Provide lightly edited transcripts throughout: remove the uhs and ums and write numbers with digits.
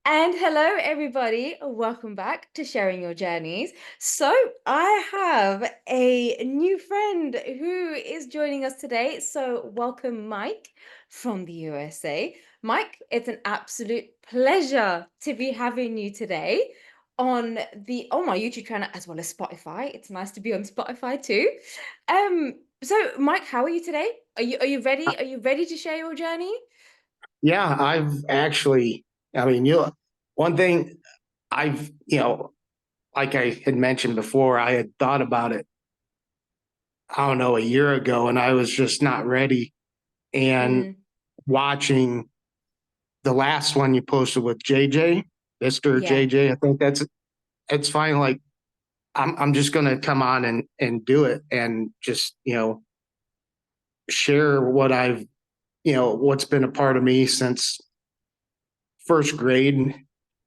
And hello, everybody. Welcome back to Sharing Your Journeys. So, I have a new friend who is joining us today. So, welcome, Mike from the USA. Mike, it's an absolute pleasure to be having you today on my YouTube channel as well as Spotify. It's nice to be on Spotify too. So Mike, how are you today? Are you ready? Are you ready to share your journey? Yeah, I've actually, I mean, one thing like I had mentioned before, I had thought about it, I don't know, a year ago, and I was just not ready. And Mm, watching the last one you posted with JJ, Mr. yeah. JJ, I think it's fine. Like, I'm just going to come on and do it and just, share what's been a part of me since first grade,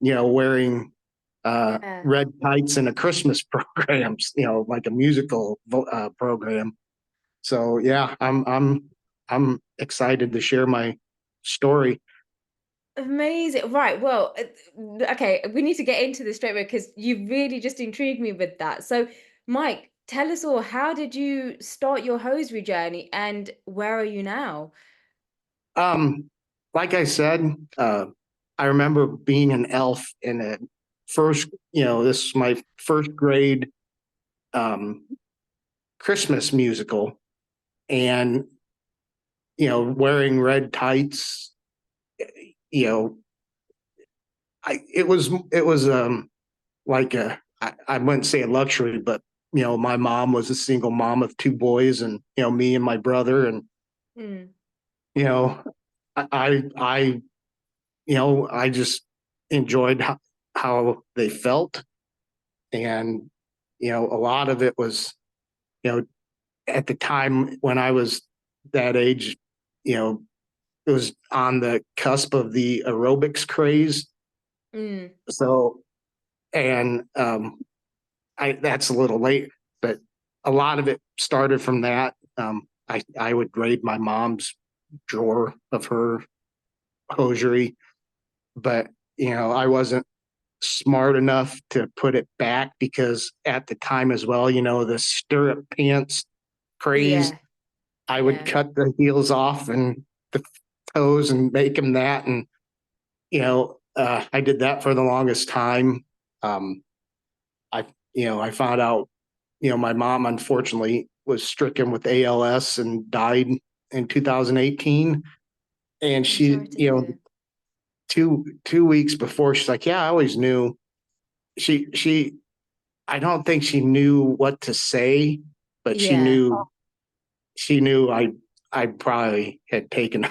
wearing Yeah. red tights in a Christmas programs, like a musical program. So yeah, I'm excited to share my story. Amazing. Right. Well, okay, we need to get into this straight away because you really just intrigued me with that. So, Mike, tell us all, how did you start your hosiery journey and where are you now? Um, like I said, I remember being an elf in a first, this is my first grade um, Christmas musical, and wearing red tights. You know, it was like I wouldn't say a luxury, but my mom was a single mom of two boys, and me and my brother, and Mm, you know I I just enjoyed how they felt, and a lot of it was you know at the time when I was that age, you know it was on the cusp of the aerobics craze. mm, So and I that's a little late, but a lot of it started from that. I would raid my mom's drawer of her hosiery, but I wasn't smart enough to put it back because at the time as well, the stirrup pants craze, yeah. I would Yeah. cut the heels off and the toes and make them that, and I did that for the longest time. Um, I found out my mom unfortunately was stricken with ALS and died in 2018. And I'm sorry she, to hear. two weeks before, she's like, "Yeah, I always knew." She, I don't think she knew what to say, but she Yeah. knew she knew I probably had taken.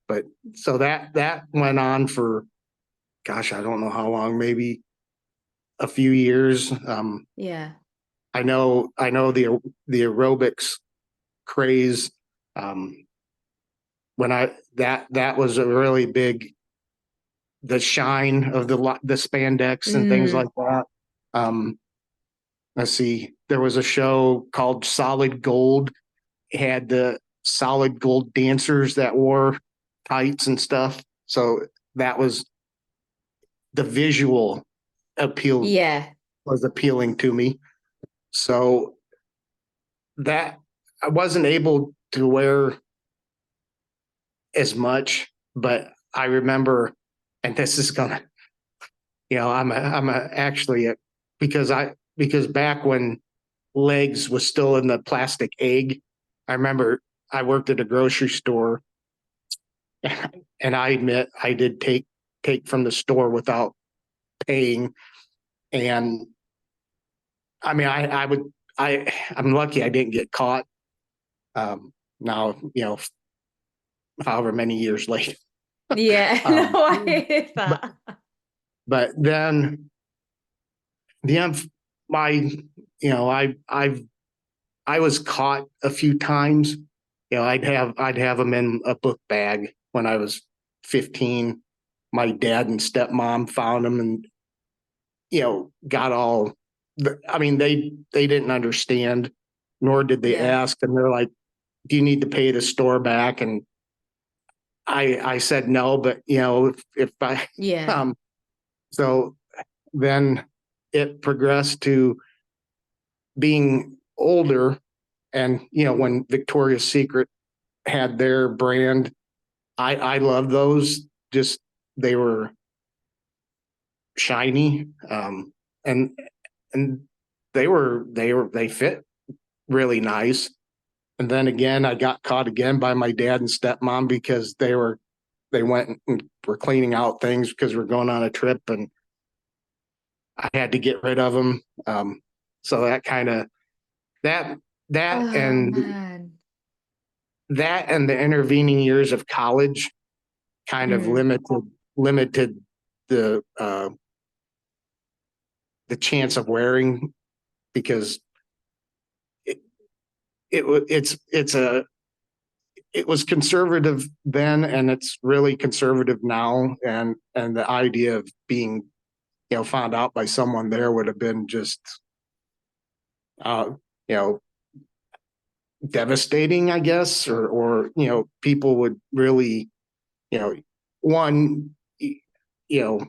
But so that went on for, gosh, I don't know how long, maybe a few years. Yeah. I know the aerobics craze. Um, when that was a really big, the shine of the spandex and things Mm, like that. Um, let's see, there was a show called Solid Gold. It had the solid gold dancers that wore tights and stuff. So that was the visual appeal yeah. was appealing to me. So that I wasn't able to wear as much, but I remember, and this is gonna, I'm actually because back when legs was still in the plastic egg, I remember I worked at a grocery store, and I admit I did take from the store without paying, and I mean I would I'm lucky I didn't get caught. Now however many years later. Yeah. No, um, I hear but that. but then the my I was caught a few times. I'd have them in a book bag when I was 15. My dad and stepmom found them, and got all. I mean, they didn't understand, nor did they Yeah. ask, and they're like, "Do you need to pay the store back?" And I said no, but if I Yeah. um so then it progressed to being older, and when Victoria's Secret had their brand, I love those. Just they were shiny, and and they fit really nice. And then again, I got caught again by my dad and stepmom because they went and were cleaning out things because we're going on a trip, and I had to get rid of them. So that kind of that that Oh and man. that and the intervening years of college kind of Mm. limited the the chance of wearing, because it, it's a it was conservative then, and it's really conservative now, and the idea of being found out by someone there would have been just uh you know devastating, I guess, or people would really, you know one you know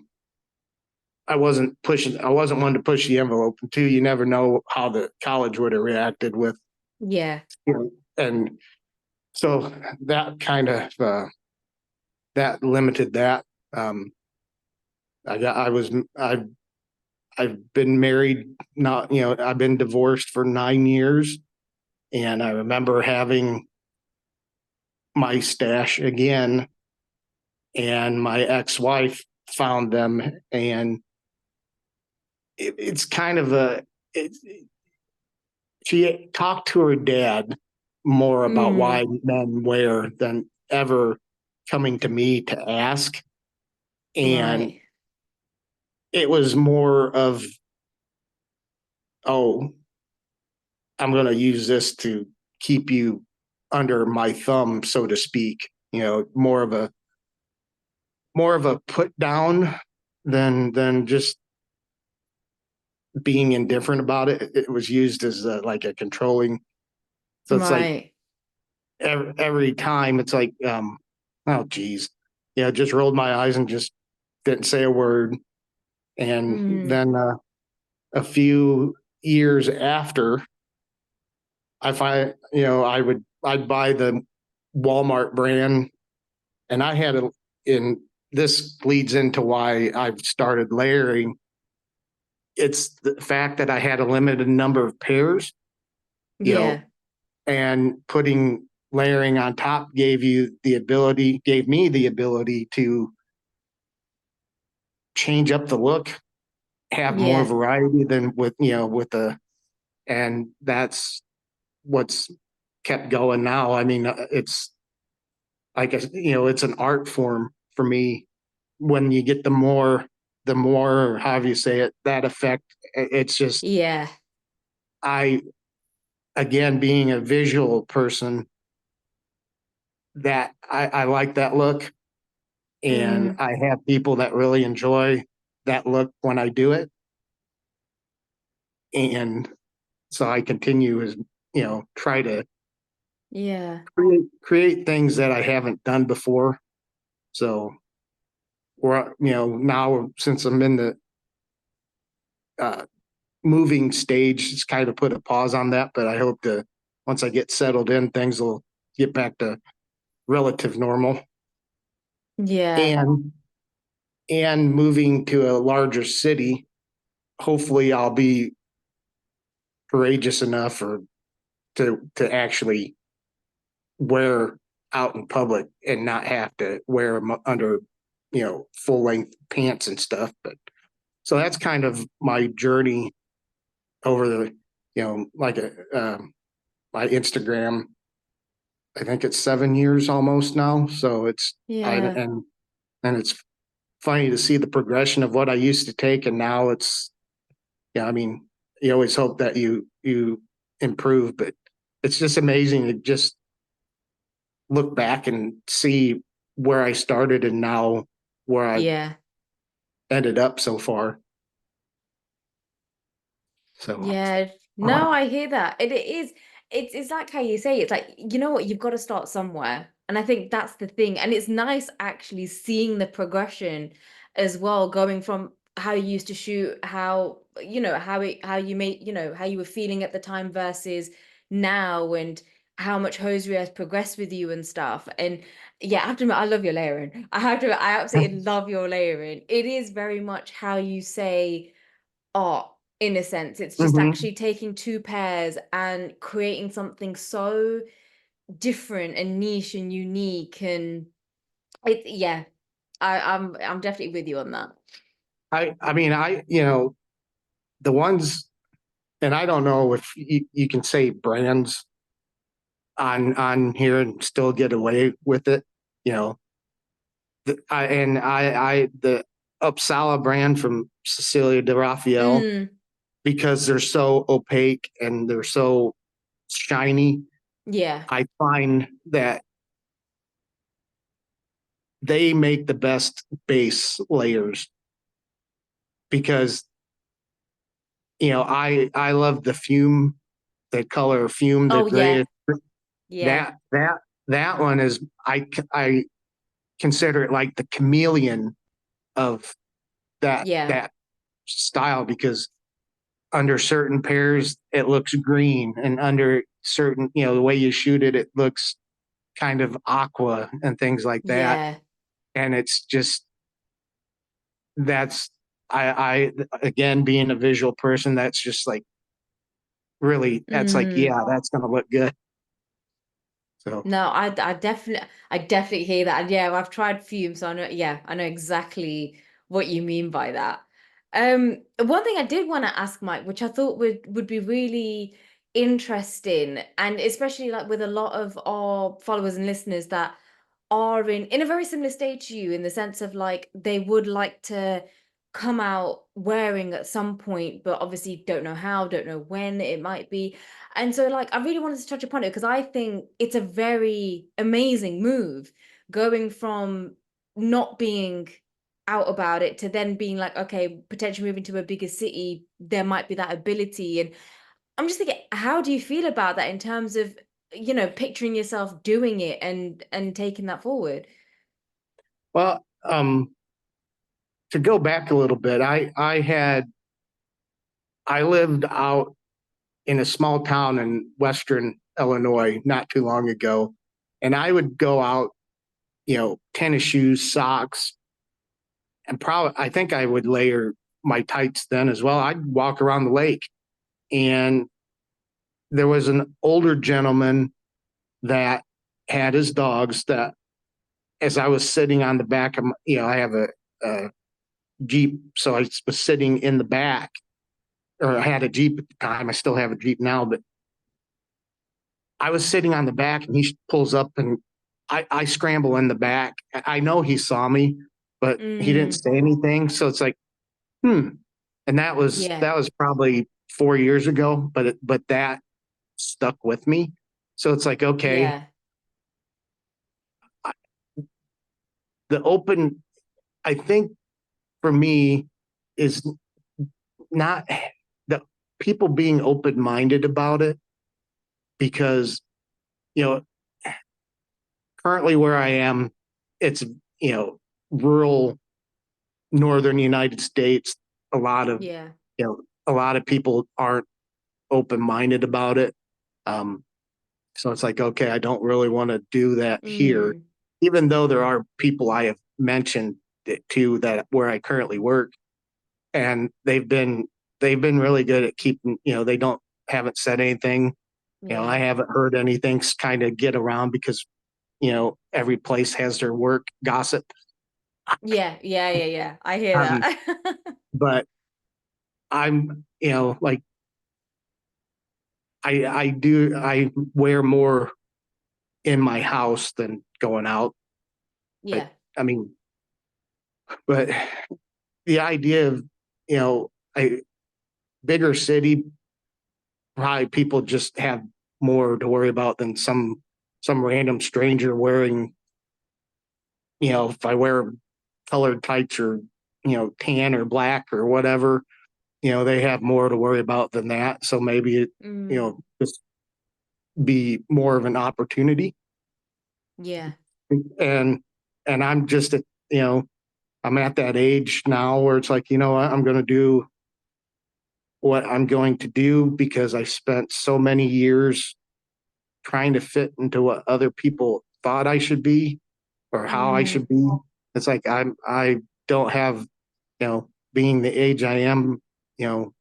I wasn't one to push the envelope, and two, you never know how the college would have reacted with, Yeah. and so that kind of that limited that. um I got I was I've been married, not I've been divorced for 9 years, and I remember having my stash again, and my ex-wife found them, and it's kind of it, she talked to her dad more about Mm. why men wear than ever coming to me to ask. And Right. it was more of, oh, I'm going to use this to keep you under my thumb, so to speak. More of a put down than just being indifferent about it. It was used as like a controlling. So it's like Right. every time it's like, oh geez, just rolled my eyes and just didn't say a word. And Mm. then a few years after, I find I'd buy the Walmart brand, and I had a in this leads into why I've started layering. It's the fact that I had a limited number of pairs, you know, Yeah. and putting layering on top gave me the ability to change up the look, have more Yeah. variety than with the, and that's what's kept going now. I mean, it's like it's an art form for me. When you get the more, how do you say it, that effect, it's just, Yeah. I, again, being a visual person, that I like that look, and Mm. I have people that really enjoy that look when I do it. And so I continue as, try to Yeah. create things that I haven't done before. So, or now, since I'm in the uh, moving stage, it's kind of put a pause on that. But I hope to, once I get settled in, things will get back to relative normal. Yeah. And moving to a larger city, hopefully I'll be courageous enough or to actually wear out in public and not have to wear them under full length pants and stuff. But so that's kind of my journey over the, like my Instagram. I think it's 7 years almost now. So it's I Yeah. and it's funny to see the progression of what I used to take, and now it's, yeah. I mean, you always hope that you improve, but it's just amazing to just look back and see where I started and now where I've Yeah. ended up so far. So, Yeah. No, I hear that. It is. It's like how you say. It's like, you know what? You've got to start somewhere. And I think that's the thing. And it's nice actually seeing the progression as well, going from how you used to shoot, how, how you made, how you were feeling at the time versus now, and how much hosiery has progressed with you and stuff. And yeah, I have to admit, I love your layering. I have to admit, I absolutely love your layering. It is very much how you say art in a sense. It's just Mhm. actually taking two pairs and creating something so different and niche and unique, and yeah, I'm definitely with you on that. I mean, the ones, and I don't know if you can say brands on here and still get away with it. You know, I the Uppsala brand from Cecilia de Raphael, Mm, because they're so opaque and they're so shiny. yeah, I find that they make the best base layers because I love the fume, the color of fume, the oh yeah, gray. yeah, That one is, I consider it like the chameleon of that yeah, that style, because under certain pairs it looks green, and under certain, the way you shoot it, it looks kind of aqua and things like that. yeah. And it's just, that's, I again, being a visual person, that's just like, really, that's like, Mm. yeah, that's gonna look good. So No, I definitely hear that. And yeah, I've tried fume, so I know, yeah, I know exactly what you mean by that. One thing I did want to ask Mike, which I thought would be really interesting, and especially like with a lot of our followers and listeners that are in a very similar stage to you, in the sense of like they would like to come out wearing at some point, but obviously don't know how, don't know when it might be. And so, like, I really wanted to touch upon it because I think it's a very amazing move, going from not being out about it to then being like, okay, potentially moving to a bigger city, there might be that ability. And I'm just thinking, how do you feel about that in terms of, picturing yourself doing it and taking that forward? well, to go back a little bit, I lived out in a small town in Western Illinois not too long ago, and I would go out, tennis shoes, socks, and probably, I think I would layer my tights then as well. I'd walk around the lake, and there was an older gentleman that had his dogs, that, as I was sitting on the back of my, I have a Jeep, so I was sitting in the back, or I had a Jeep at the time. I still have a Jeep now, but I was sitting on the back, and he pulls up, and I scramble in the back. I know he saw me, but he didn't Mm, say anything. So it's like, hmm. And that was yeah, that was probably 4 years ago, but that stuck with me. So it's like, okay, yeah, the open, I think, for me, is not the people being open minded about it, because you know currently where I am, it's, rural northern United States. A lot of yeah. a lot of people aren't open minded about it. Um, so it's like, okay, I don't really want to do that here, Mm, even though there are people I have mentioned it to, that where I currently work, and they've been really good at keeping. They don't haven't said anything. I yeah. haven't heard anything kind of get around, because every place has their work gossip. Yeah, yeah, yeah, yeah. I hear Um, that. but I'm, like, I wear more in my house than going out. But Yeah, I mean, but the idea of, a bigger city, probably people just have more to worry about than some random stranger wearing, if I wear colored tights, or tan or black or whatever, they have more to worry about than that. So maybe it, mm, just be more of an opportunity. Yeah. And I'm just at, I'm at that age now where it's like, you know what, I'm going to do what I'm going to do because I spent so many years trying to fit into what other people thought I should be or how I Mm, should be. It's like I don't have, being the age I am, you know,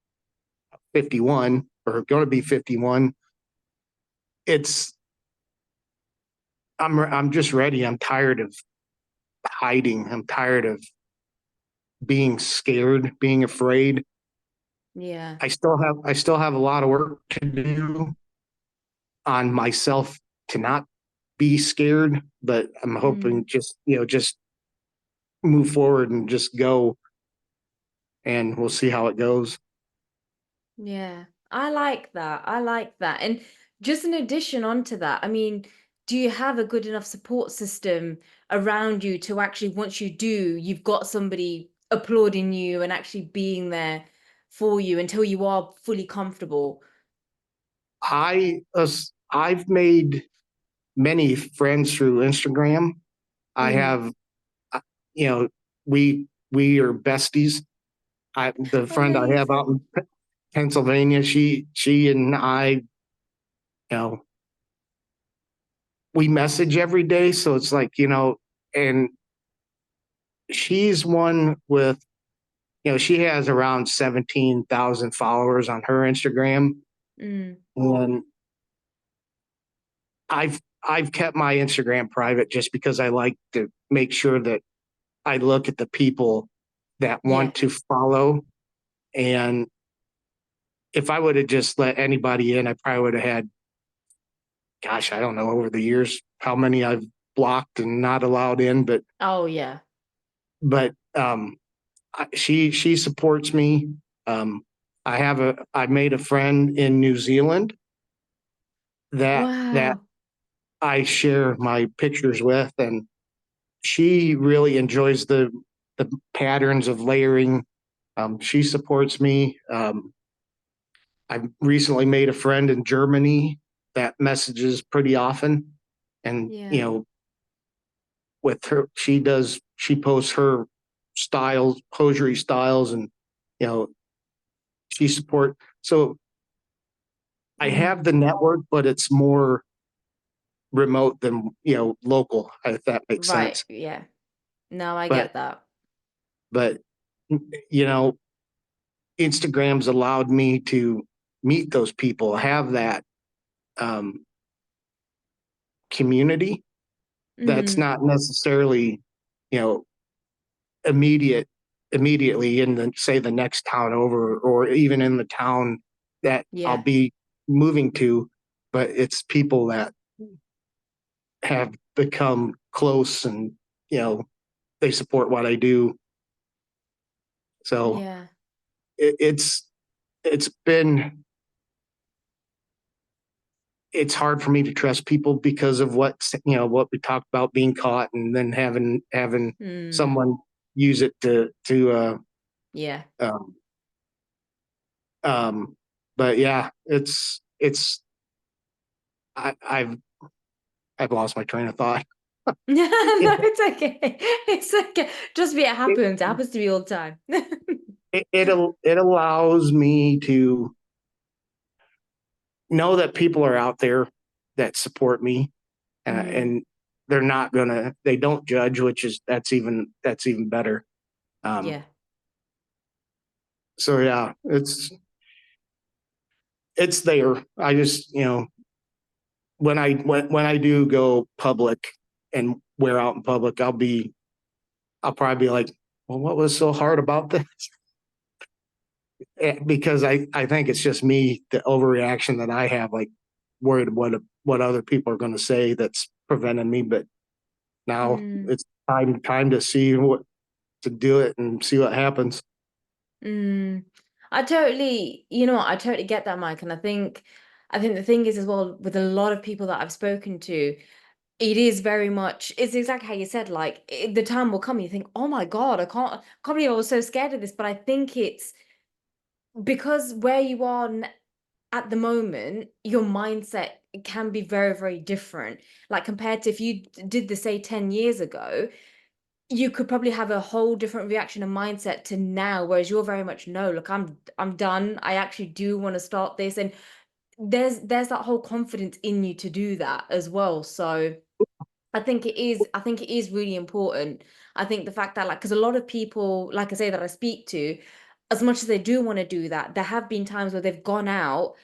51 or going to be 51. It's I'm just ready. I'm tired of hiding. I'm tired of being scared, being afraid. yeah. I still have a lot of work to do on myself to not be scared, but I'm hoping Mm. just move forward and just go, and we'll see how it goes. Yeah, I like that. I like that. And just an addition onto that, I mean, do you have a good enough support system around you to actually, once you do, you've got somebody applauding you and actually being there for you until you are fully comfortable? I've made many friends through Instagram. I Mm. have, uh, you know, we are besties. The friend I have out Amazing. in Pennsylvania, she and I, we message every day. So it's like, and she's one with, she has around 17,000 followers on her Instagram. Mm. And I've kept my Instagram private just because I like to make sure that I look at the people that Yeah. want to follow. And if I would have just let anybody in, I probably would have had, gosh, I don't know, over the years how many I've blocked and not allowed in, Oh, yeah. but she supports me. Um, I made a friend in New Zealand that Wow. I share my pictures with, and she really enjoys the patterns of layering. She supports me. I recently made a friend in Germany that messages pretty often, and Yeah. with her, she posts her styles, hosiery styles, and you know, she support. So I have Mm. the network, but it's more remote than local, if that makes Right. sense. Yeah. No, I But get that. but you know, Instagram's allowed me to meet those people, have that um, community that's Mm. not necessarily, you know, immediate immediately in the say the next town over or even in the town that I'll Yeah. be moving to, but it's people that have become close and you know they support what I do. So Yeah. it's it's been it's hard for me to trust people because of what we talked about being caught and then having Mm. someone use it to Yeah. um um but yeah, I've lost my train of thought. No, it, it's okay. It's okay. Trust me, it it, happens. It happens to me all the time. it allows me to know that people are out there that support me, Mm. and they don't judge, which is that's even better. um Yeah. so yeah, it's there. I just when I do go public and wear out in public, I'll probably be like, well, what was so hard about this? Because I think it's just me, the overreaction that I have, like worried what other people are going to say that's preventing me. But now Mm. it's time to see what to do it and see what happens. Mm. I totally, I totally get that, Mike. And I think the thing is as well with a lot of people that I've spoken to, it is very much, it's exactly how you said, like the time will come, you think, oh my God, I can't believe I was so scared of this. But I think it's because where you are at the moment, your mindset can be very, very different. Like compared to if you did the say 10 years ago, you could probably have a whole different reaction and mindset to now, whereas you're very much no, look, I'm done. I actually do want to start this. And there's that whole confidence in you to do that as well. So I think it is really important. I think the fact that, like, because a lot of people, like I say, that I speak to, as much as they do want to do that, there have been times where they've gone out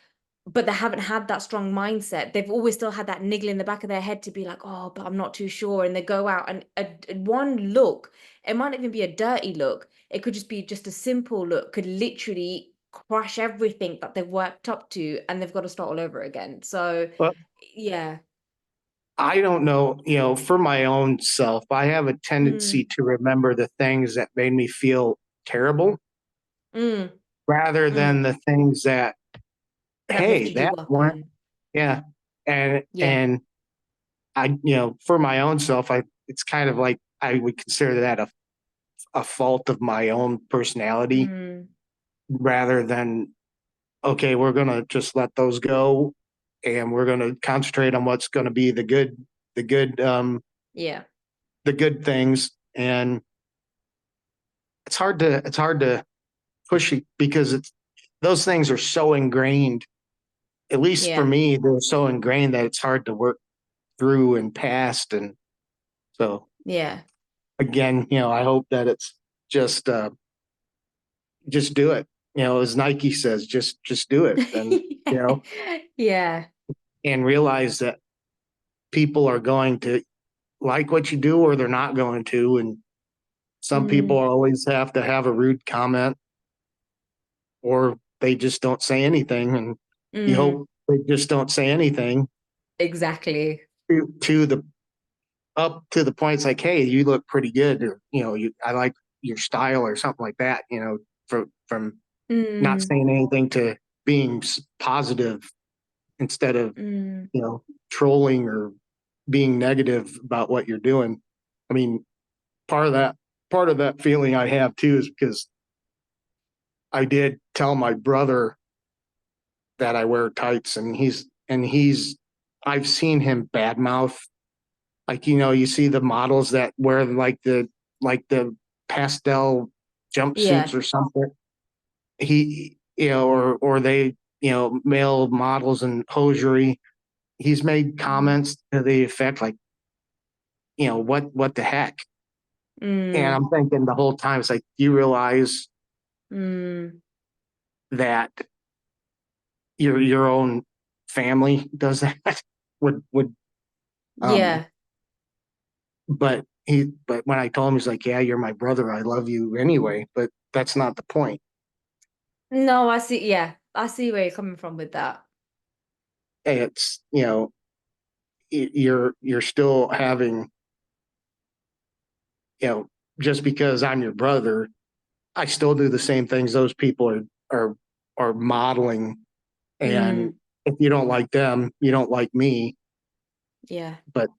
but they haven't had that strong mindset. They've always still had that niggle in the back of their head to be like, oh, but I'm not too sure. And they go out and one look, it might not even be a dirty look. It could just be just a simple look, could literally crash everything that they've worked up to and they've got to start all over again. So, But yeah. I don't know, for my own self, I have a tendency Mm, to remember the things that made me feel terrible mm, rather than mm. the things that, That hey, lifted you that up went, and yeah. And, yeah. and for my own self, it's kind of like I would consider that a fault of my own personality Mm, rather than, okay, we're going to just let those go and we're going to concentrate on what's going to be the good, yeah. the good things. And it's hard to push it because those things are so ingrained. At least for Yeah. me, they're so ingrained that it's hard to work through and past. And so Yeah. again, I hope that it's just just do it. As Nike says, just do it. And Yeah. and realize that people are going to like what you do or they're not going to. And some people Mm, always have to have a rude comment or they just don't say anything. And you mm, hope they just don't say anything exactly. to the up to the point it's like, hey, you look pretty good, or I like your style or something like that. From not Mm, saying anything to being positive instead of mm. trolling or being negative about what you're doing. I mean, part of that part of that feeling I have too is because I did tell my brother that I wear tights, and he's I've seen him badmouth, like you see the models that wear like the pastel jumpsuits Yeah. or something. He or they male models in hosiery. He's made Mm, comments to the effect like, what the heck? And mm, I'm thinking the whole time, it's like, do you realize mm. that your own family does that? would um Yeah. but when I told him, he's like, yeah, you're my brother, I love you anyway, but that's not the point. No, I see. Yeah, I see where you're coming from with that. It's you're still having, you know just because I'm your brother, I still do the same things those people are are modeling. And Mm, if you don't like them, you don't like me. yeah. But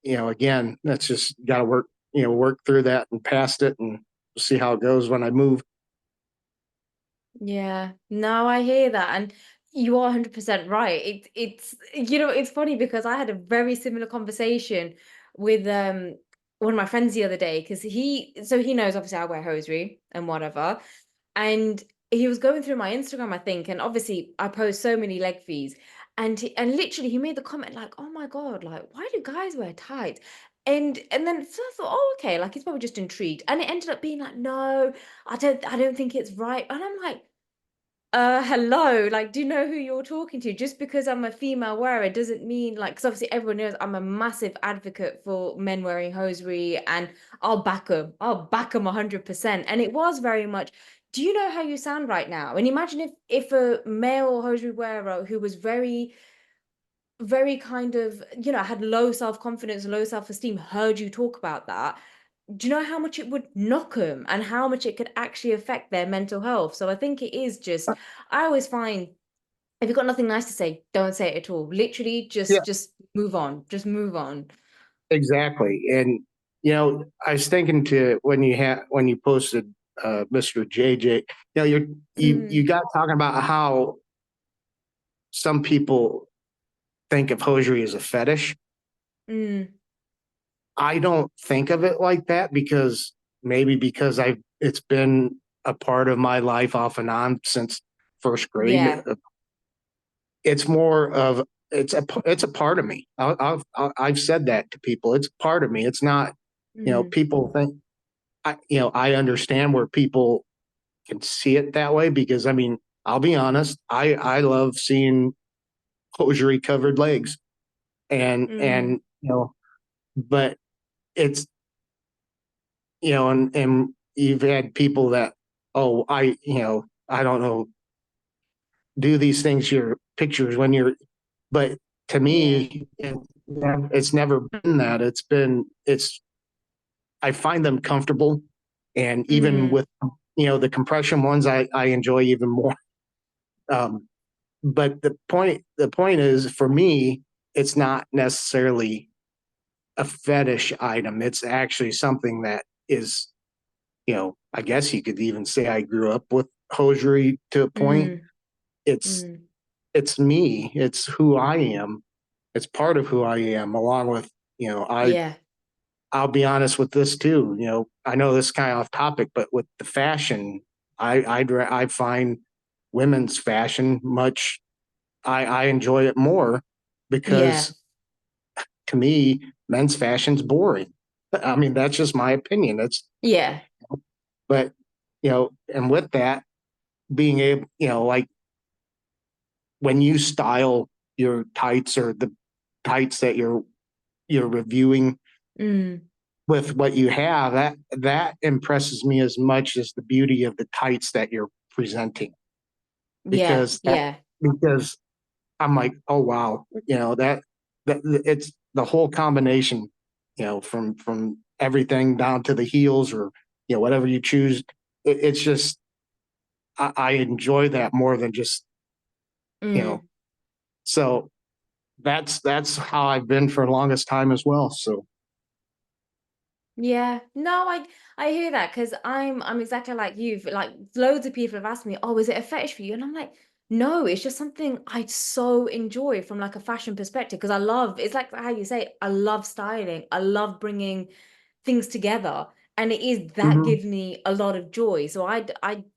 again, that's just got to work through that and past it, and see how it goes when I move. Yeah. No, I hear that. And you are 100% right. It's funny because I had a very similar conversation with one of my friends the other day because he knows obviously I wear hosiery and whatever. And he was going through my Instagram, I think, and obviously I post so many leg fees. And literally he made the comment like, "Oh my God, like why do guys wear tights?" And then so I thought, "Oh, okay, like he's probably just intrigued." And it ended up being like, "No, I don't think it's right." And I'm like, hello, like, do you know who you're talking to? Just because I'm a female wearer doesn't mean like, because obviously everyone knows I'm a massive advocate for men wearing hosiery and I'll back them. I'll back them 100%. And it was very much, do you know how you sound right now? And imagine if a male hosiery wearer who was very, very kind of, had low self-confidence, low self-esteem, heard you talk about that. Do you know how much it would knock them and how much it could actually affect their mental health? So I think it is just, I always find if you've got nothing nice to say, don't say it at all. Literally Yeah, just move on. Just move on. exactly. And I was thinking to when you posted Mr. JJ, you Mm, got talking about how some people think of hosiery as a fetish. Mm. I don't think of it like that because maybe because I've it's been a part of my life off and on since first grade. Yeah. It's more of it's a part of me. I've said that to people. It's part of me. It's not, Mm. people think I understand where people can see it that way because I mean, I'll be honest, I love seeing hosiery covered legs Mm. and but it's and you've had people that, oh, I don't know, do these things your pictures when you're, but to Yeah. me it's never been that. It's I find them comfortable, and even Mm. with the compression ones I enjoy even more. um but the point is, for me, it's not necessarily a fetish item. It's actually something that is, I guess you could even say I grew up with hosiery to a point. Mm. It's Mm. it's me. It's who I am. It's part of who I am, along with, you know, I Yeah. I'll be honest with this too. I know this is kind of off topic, but with the fashion, I find women's fashion much, I enjoy it more Yeah. because to me, men's fashion's boring. I mean, that's just my opinion. It's Yeah. But and with that, being able, like when you style your tights or the tights that you're reviewing Mm. with what you have, that impresses me as much as the beauty of the tights that you're presenting, Yeah. because Yeah. because I'm like, oh wow, that it's the whole combination, from everything down to the heels, or whatever you choose. It's just, I enjoy that more than just, you know Mm. so that's how I've been for the longest time as well. So. Yeah, no, I hear that because I'm exactly like you. Like loads of people have asked me, "Oh, is it a fetish for you?" And I'm like, "No, it's just something I so enjoy from like a fashion perspective because I love. It's like how you say, I love styling. I love bringing things together, and it is that Mhm, gives me a lot of joy. So I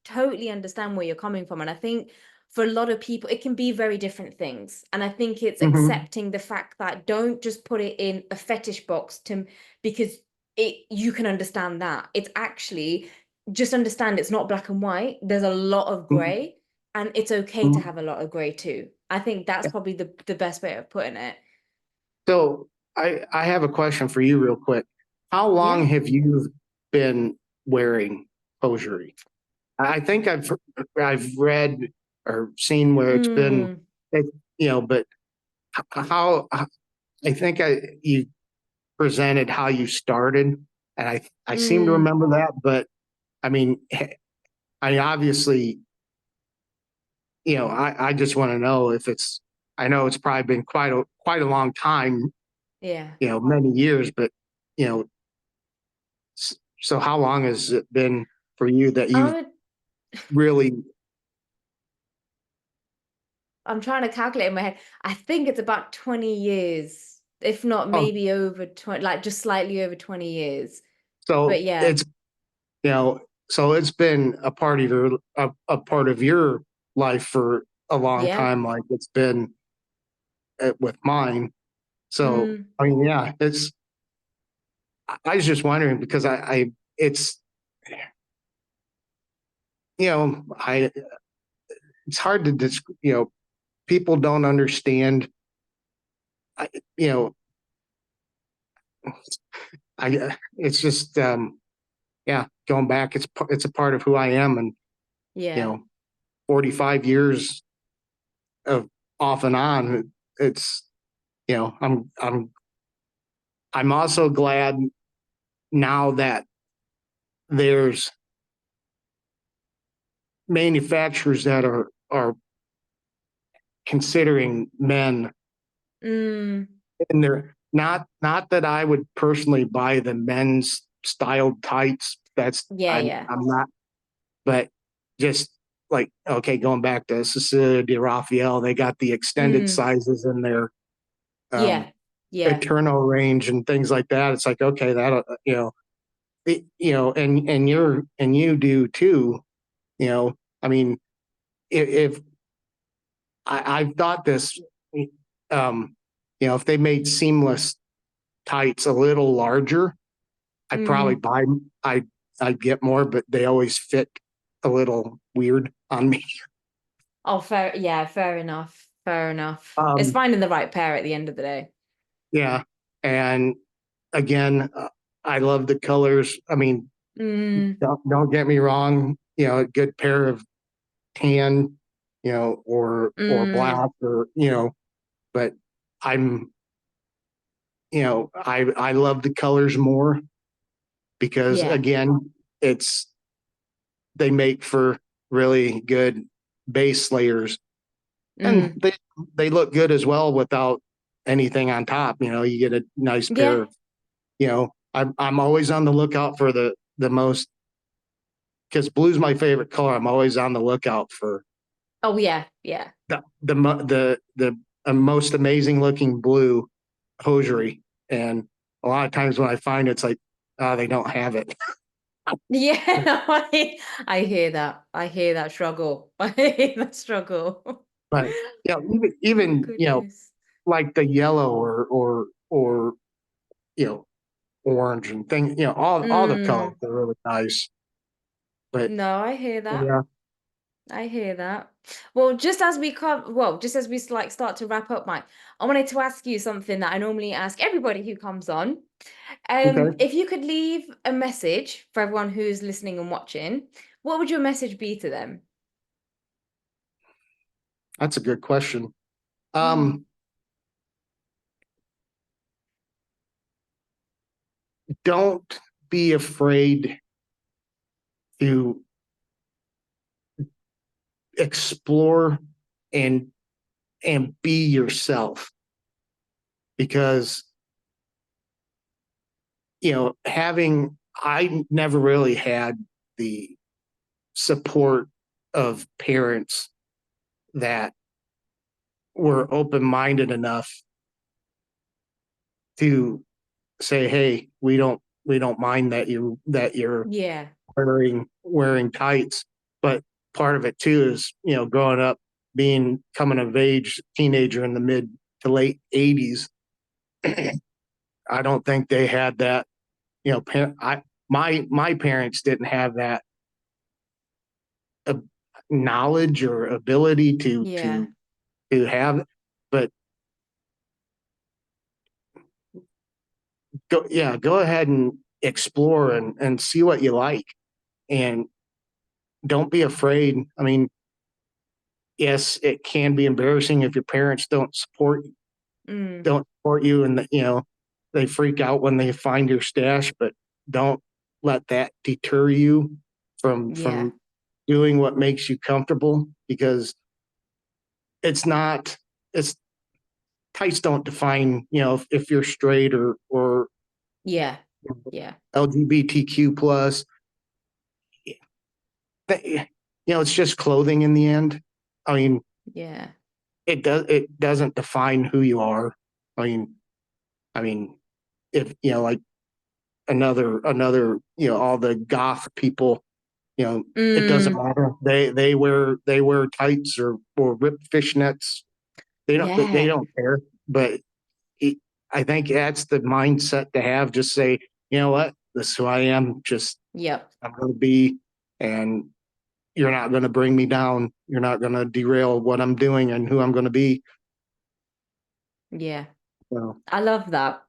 totally understand where you're coming from, and I think for a lot of people it can be very different things. And I think it's mhm, accepting the fact that don't just put it in a fetish box to because you can understand that. It's actually just understand it's not black and white. There's a lot of mhm, gray, and it's okay to mhm. have a lot of gray too. I think that's probably the best way of putting it. So I have a question for you real quick. How long Yeah. have you been wearing hosiery? I think I've read or seen where it's been, Mm, it, but how, I think you presented how you started, and I seem to mm, remember that, but I mean, I obviously, I just want to know if it's. I know it's probably been quite a long time, yeah. many years, but you know, so how long has it been for you that I you've would really? I'm trying to calculate in my head. I think it's about 20 years, if not Oh, maybe over 20, like just slightly over 20 years. But so yeah. you know, so it's been a part of your life for a long Yeah. time, like it's been with mine. So Mm, I mean, yeah, I was just wondering because it's I it's hard to people don't understand. I, you know, it's just, yeah, going back, it's a part of who I am, and you yeah. know, 45 years of off and on. It's I'm also glad now that there's manufacturers that are considering men, Mm, and they're not that I would personally buy the men's styled tights. That's yeah, yeah. I'm not, but just. like, okay, going back to Cecilia de Raphael, they got the extended Mm, sizes in their yeah. um, Yeah. eternal range and things like that. It's like, okay, that, and you do too, I mean, if I've thought this, um, if they made seamless tights a little larger, I'd probably Mm. buy, I, I'd get more, but they always fit a little weird on me. Oh, fair. Yeah, fair enough. Fair enough. It's Um, finding the right pair at the end of the day. yeah. And again, I love the colors. I mean, Mm, don't get me wrong, a good pair of tan, or mm, black or, but I'm, I love the colors more because yeah. again, it's, they make for really good base layers and Mm, they look good as well without anything on top. You get a nice pair yeah. of, I'm always on the lookout for the most, because blue's my favorite color. I'm always on the lookout for Oh, yeah. Yeah. the most amazing looking blue hosiery. And a lot of times when I find it's like, they don't have it. Yeah. I hear that. I hear that struggle. I hear that struggle. But even Oh, even goodness. like the yellow or orange and thing, all the colors Mm, are really nice. But no, I hear that. yeah, I hear that. Well, just as we like start to wrap up, Mike, I wanted to ask you something that I normally ask everybody who comes on. okay, If you could leave a message for everyone who's listening and watching, what would your message be to them? that's a good question. Mm, Um, don't be afraid to explore and be yourself because having I never really had the support of parents that were open-minded enough to say, hey, we don't mind that you're yeah, wearing tights. But part of it too is, growing up, being coming of age teenager in the mid to late 80s. I don't think they had that, my parents didn't have that uh, knowledge or ability to yeah, to to have, but go ahead and explore and see what you like, and don't be afraid. I mean, yes, it can be embarrassing if your parents mm, don't support you, and they freak out when they find your stash, but don't let that deter you yeah, from doing what makes you comfortable, because it's not it's tights don't define, if you're straight or yeah, yeah, LGBTQ plus. It's just clothing in the end. I mean, yeah, it doesn't define who you are. I mean, I mean, if like another, all the goth people, it doesn't mm, matter. They wear tights or ripped fishnets. They yeah, don't care. But it, I think that's the mindset to have. Just say, you know what, this is who I am. Just yep, I'm going to be, and you're not going to bring me down. You're not going to derail what I'm doing and who I'm going to be. yeah. So, I love that.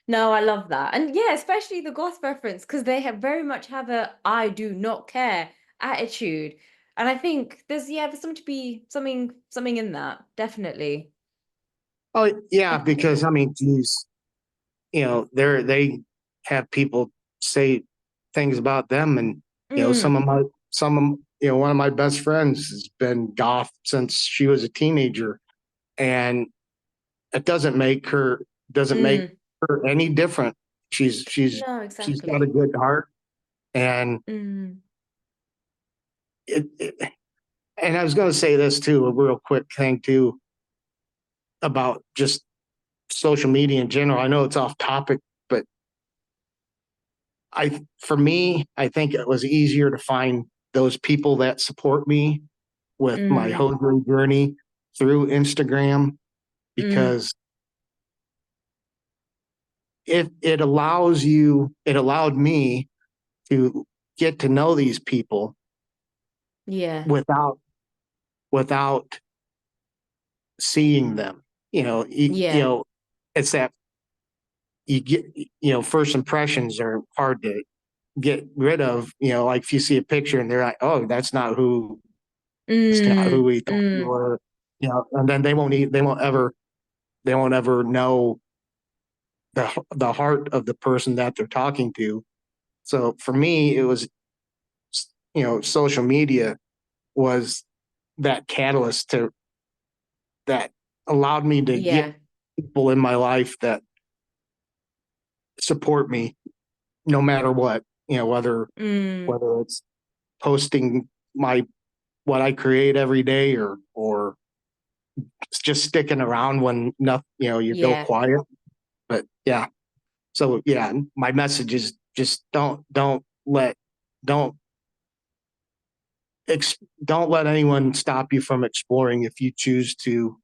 No, I love that. And yeah, especially the goth reference, because they have very much have a I do not care attitude. And I think there's something in that, definitely. oh yeah, because Definitely. I mean, geez, they have people say things about them, and Mm, some of one of my best friends has been goth since she was a teenager, and it doesn't make mm. her any different. No, She's got a exactly. good heart, and Mm, it and I was going to say this too, a real quick thing too about just social media in general. I know it's off topic, but for me, I think it was easier to find those people that support me with my Mm, hosiery journey through Instagram mm, because it allowed me to get to know these people yeah, without without seeing them. yeah, It's that you get, first impressions are hard to get rid of. Like if you see a picture and they're like, oh, that's not who mm, we thought you mm, were, and then they won't ever know the heart of the person that they're talking to. So for me, it was, social media was that catalyst that allowed me to get yeah, people in my life that support me no matter what, mm, whether it's posting my what I create every day or just sticking around when nothing, you go yeah. quiet. But yeah, so yeah, my message is just don't don't let anyone stop you from exploring if you choose to,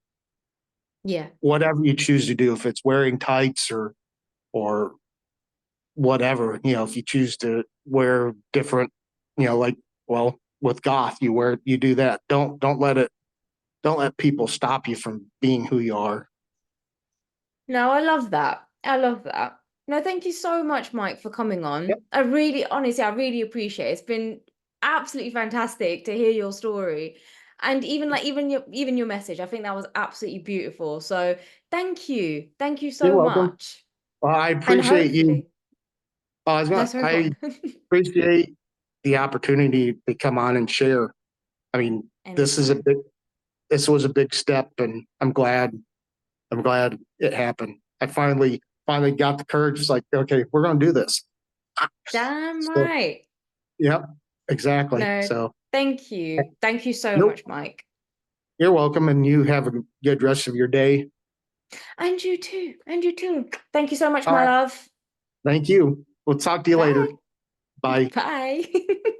Yeah. whatever you choose to do, if it's wearing tights or whatever, if you choose to wear different, like, well, with goth, you do that. Don't let people stop you from being who you are. No, I love that. I love that. No, thank you so much, Mike, for coming Yep. on. honestly, I really appreciate it. It's been absolutely fantastic to hear your story. And even your message. I think that was absolutely beautiful. So thank you. Thank you You're so welcome. much. Well, I And appreciate you. hopefully, no, sorry, go I on. appreciate the opportunity to come on and share. I mean, Anytime. this was a big step, and I'm glad it happened. I finally got the courage. It's like, okay, we're going to do this. Damn So, right. yep, exactly. No, So, thank you. Thank you so nope, much, Mike. you're welcome, and you have a good rest of your day. And you too. And you too. Thank you so much, All my right, love. thank you. We'll talk to you later. Bye. Bye. Bye.